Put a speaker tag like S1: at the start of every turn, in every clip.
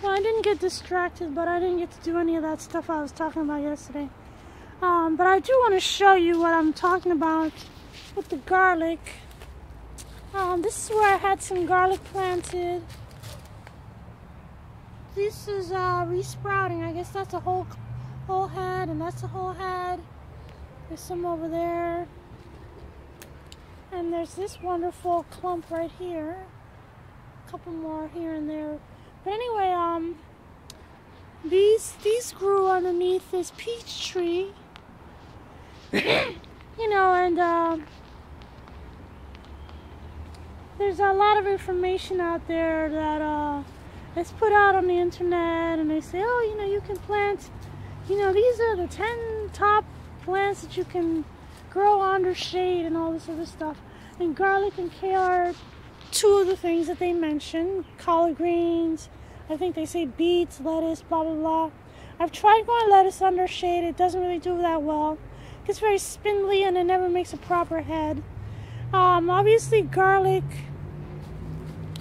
S1: Well, I didn't get distracted, but I didn't get to do any of that stuff I was talking about yesterday. But I do want to show you what I'm talking about with the garlic. This is where I had some garlic planted. This is resprouting. I guess that's a whole head, and that's a whole head. There's some over there. And there's this wonderful clump right here. A couple more here and there. But anyway, these grew underneath this peach tree. You know, and there's a lot of information out there that is put out on the internet, and they say, oh, you know, you can plant, you know, these are the 10 top plants that you can grow under shade and all this other stuff. And garlic and kale are two of the things that they mention. Collard greens, I think they say beets, lettuce, blah, blah, blah. I've tried growing lettuce under shade. It doesn't really do that well. It gets very spindly and it never makes a proper head. Obviously garlic,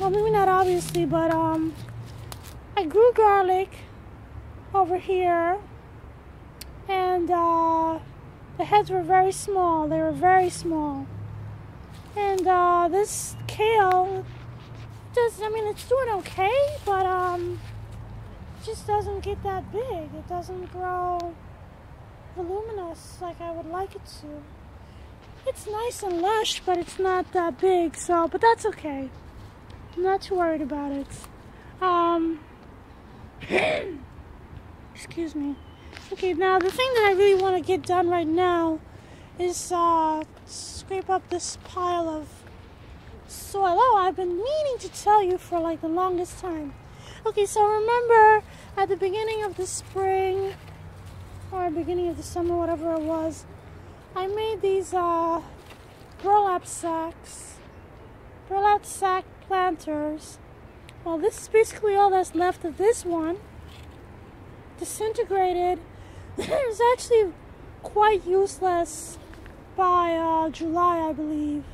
S1: well, maybe not obviously, but I grew garlic over here, and the heads were very small. They were very small. And this kale, I mean, it's doing okay, but it just doesn't get that big. It doesn't grow voluminous like I would like it to. It's nice and lush, but it's not that big, so, but that's okay. I'm not too worried about it. Excuse me. Okay, now the thing that I really want to get done right now is scrape up this pile of soil. Oh, I've been meaning to tell you for like the longest time. Okay, so remember at the beginning of the spring or beginning of the summer, whatever it was, I made these burlap sack planters. Well, this is basically all that's left of this one. Disintegrated. It was actually quite useless by July, I believe.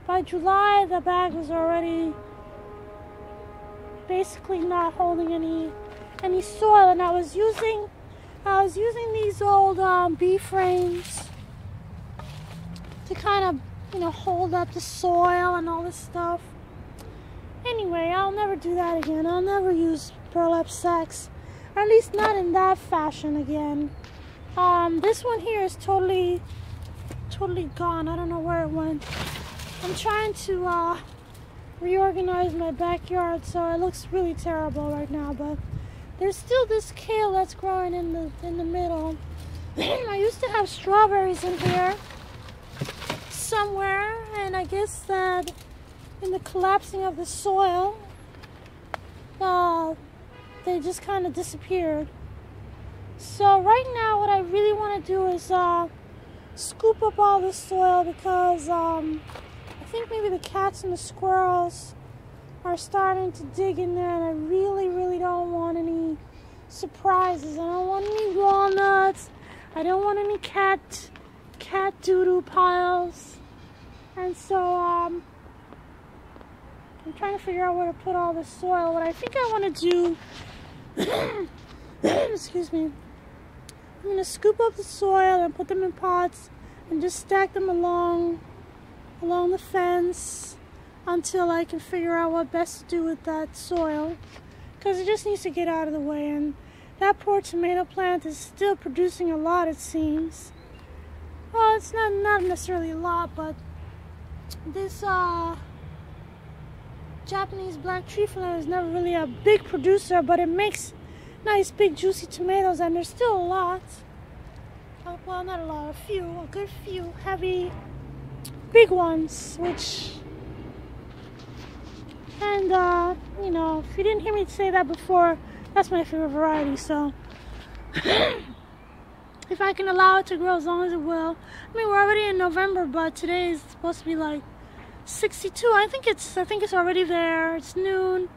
S1: By July, the bag was already basically not holding any soil, and I was using these old bee frames to kind of, you know, hold up the soil and all this stuff. Anyway, I'll never do that again. I'll never use burlap sacks, or at least not in that fashion again. This one here is totally gone. I don't know where it went. I'm trying to reorganize my backyard, so it looks really terrible right now, but there's still this kale that's growing in the middle. I used to have strawberries in here somewhere, and I guess that in the collapsing of the soil, they just kind of disappeared. So right now what I really want to do is scoop up all the soil, because I think maybe the cats and the squirrels are starting to dig in there, and I really don't want any surprises. I don't want any walnuts. I don't want any cat doo-doo piles. And so I'm trying to figure out where to put all the soil. What I think I want to do, excuse me, I'm going to scoop up the soil and put them in pots and just stack them along the fence until I can figure out what best to do with that soil, because it just needs to get out of the way. And that poor tomato plant is still producing a lot, it seems. Well, it's not necessarily a lot, but this Japanese black tree fern is never really a big producer, but it makes nice big juicy tomatoes, and there's still a lot. Well, not a lot, a good few heavy big ones, which, and you know, if you didn't hear me say that before, that's my favorite variety. So if I can allow it to grow as long as it will. I mean, we're already in November, but today is supposed to be like 62. I think it's already there. It's noon.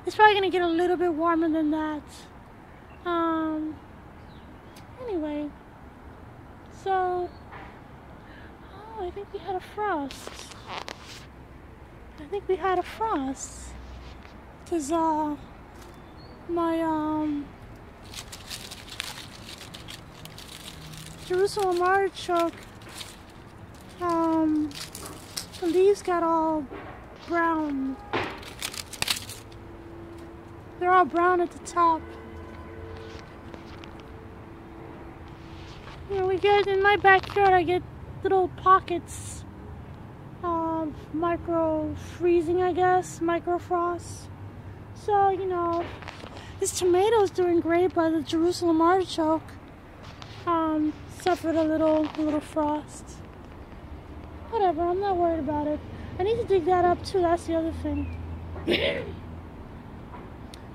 S1: It's probably gonna get a little bit warmer than that. Anyway, so I think we had a frost. Because my Jerusalem artichoke, the leaves got all brown. They're all brown at the top. You know, we get, in my backyard, I get little pockets of micro freezing, I guess, micro frost. So, you know, this tomato's doing great, but the Jerusalem artichoke suffered a little frost. Whatever, I'm not worried about it. I need to dig that up too, that's the other thing.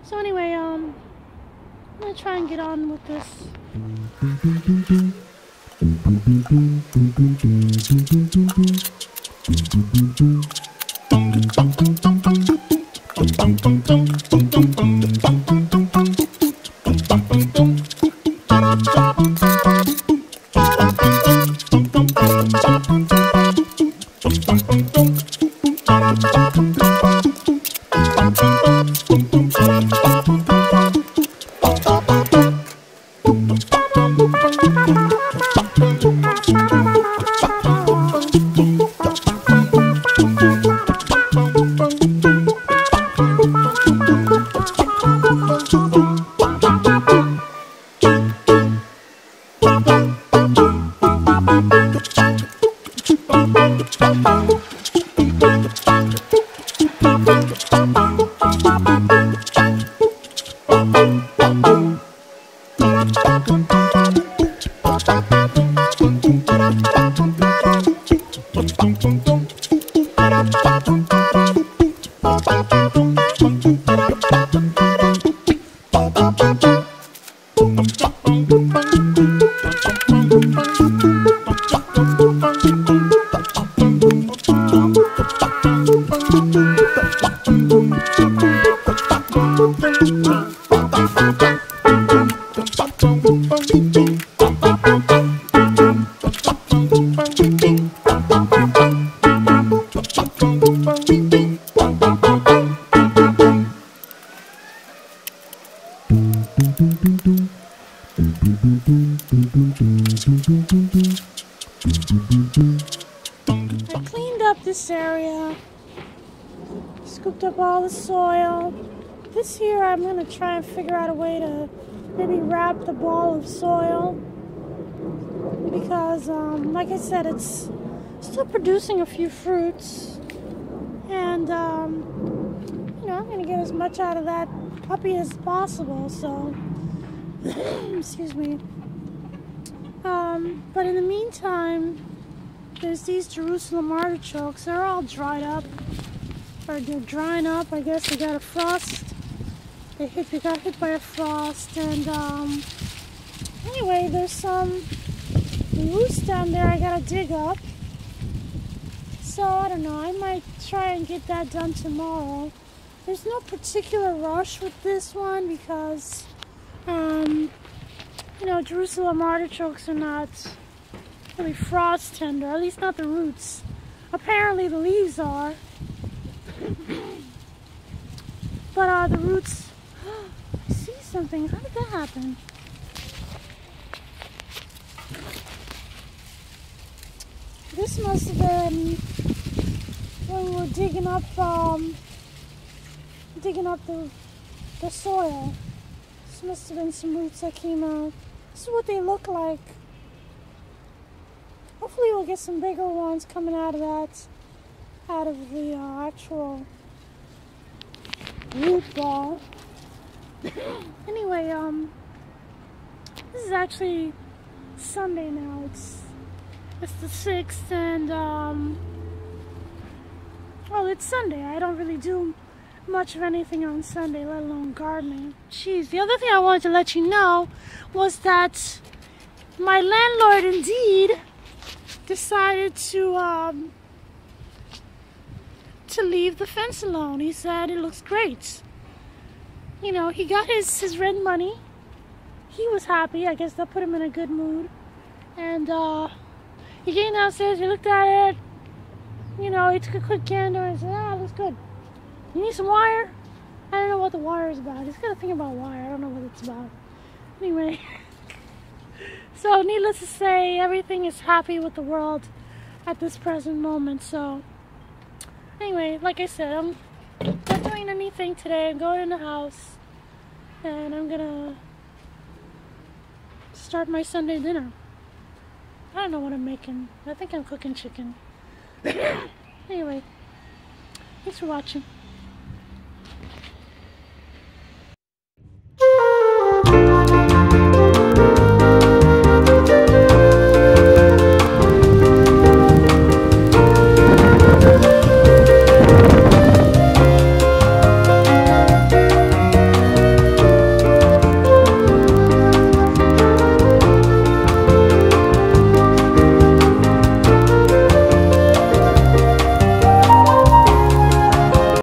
S1: So anyway, I'm gonna try and get on with this. I cleaned up this area, scooped up all the soil. This here I'm going to try and figure out a way to maybe wrap the ball of soil because like I said, it's still producing a few fruits, and you know, I'm going to get as much out of that puppy as possible, so excuse me. But in the meantime, there's these Jerusalem artichokes. They're all dried up, or they're drying up. I guess they got a frost. They got hit by a frost, and anyway, there's some roots down there I gotta dig up. So I don't know. I might try and get that done tomorrow. There's no particular rush with this one because, you know, Jerusalem artichokes are not really frost tender, at least not the roots. Apparently the leaves are. But the roots, I see something. How did that happen? This must have been when we were digging up the soil. This must have been some roots that came out. This is what they look like. Hopefully we'll get some bigger ones coming out of that, out of the actual root ball. Anyway, this is actually Sunday now. It's the 6th, and well, it's Sunday. I don't really do much of anything on Sunday, let alone gardening. Jeez, the other thing I wanted to let you know was that my landlord indeed decided to leave the fence alone. He said it looks great. You know, he got his rent money. He was happy. I guess that put him in a good mood. And he came downstairs, he looked at it, you know, he took a quick gander and said, ah, it looks good. You need some wire? I don't know what the wire is about. He's got a thing about wire. I don't know what it's about. Anyway. So, needless to say, everything is happy with the world at this present moment. So, anyway, like I said, I'm not doing anything today. I'm going in the house. And I'm gonna start my Sunday dinner. I don't know what I'm making. I think I'm cooking chicken. Anyway, thanks for watching.